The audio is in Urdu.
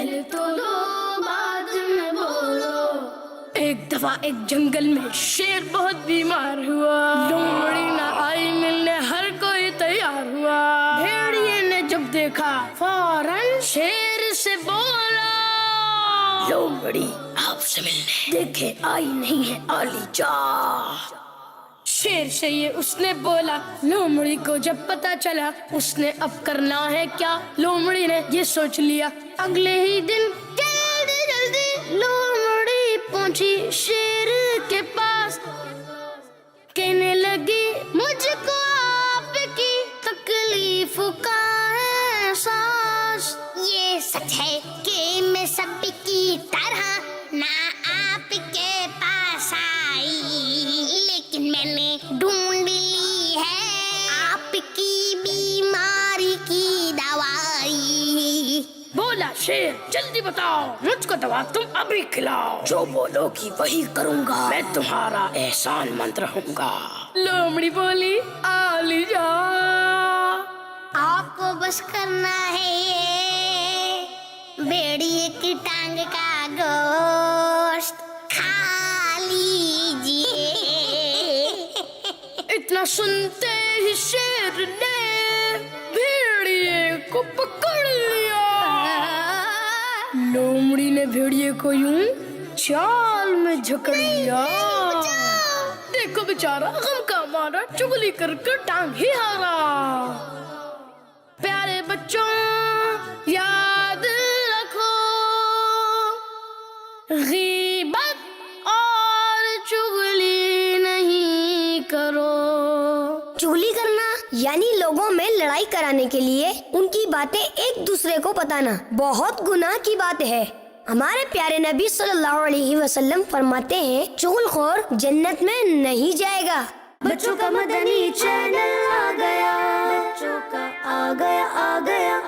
پہلے تو دو بعد میں بولو۔ ایک دفعہ ایک جنگل میں شیر بہت بیمار ہوا، لومڑی نہ آئی ملنے، ہر کوئی تیار ہوا۔ بھیڑیے نے جب دیکھا فوراً شیر سے بولا، لومڑی آپ سے ملنے دیکھے آئی نہیں ہے، آلی جا۔ شیر سے یہ اس نے بولا، لومڑی کو جب پتا چلا اس نے اب کرنا ہے کیا، لومڑی نے یہ سوچ لیا۔ اگلے ہی دن جلدی جلدی لومڑی پہنچی شیر کے پاس، کہنے لگی مجھ کو آپ کی تکلیف کا احساس۔ یہ سچ ہے کہ میں سب کی طرح نہ آپ کے پاس آئی، لیکن میں نے ڈھونڈ لی ہے آپ کی بیماری کی دوائی۔ بولا شیر، جلدی بتاؤ، مجھ کو دوا تم ابھی کھلاؤ، جو بولو گی وہی کروں گا، میں تمہارا احسان مند رہوں گا۔ لومڑی بولی، آلی جا، آپ کو بس کرنا ہے یہ بھیڑیے کی ٹانگ کا گوشت کھا لیجیے۔ اتنا سنتے ہی شیر نے بھیڑیے کو پکڑ لیا۔ لومڑی نے بھیڑیے کو یوں چال میں جھکڑ لیا، دیکھو بیچارہ غم کا مارا چگلی کر کر ٹانگ ہی ہارا۔ پیارے بچوں یاد رکھو، غیبت اور چگلی نہیں کرو۔ چگلی کرنا یعنی لوگوں میں لڑائی کرانے کے لیے ان کی باتیں ایک دوسرے کو بتانا بہت گناہ کی بات ہے۔ ہمارے پیارے نبی صلی اللہ علیہ وسلم فرماتے ہیں، چغل خور جنت میں نہیں جائے گا۔ بچوں کا مدنی چینل آ گیا، بچوں کا آ گیا۔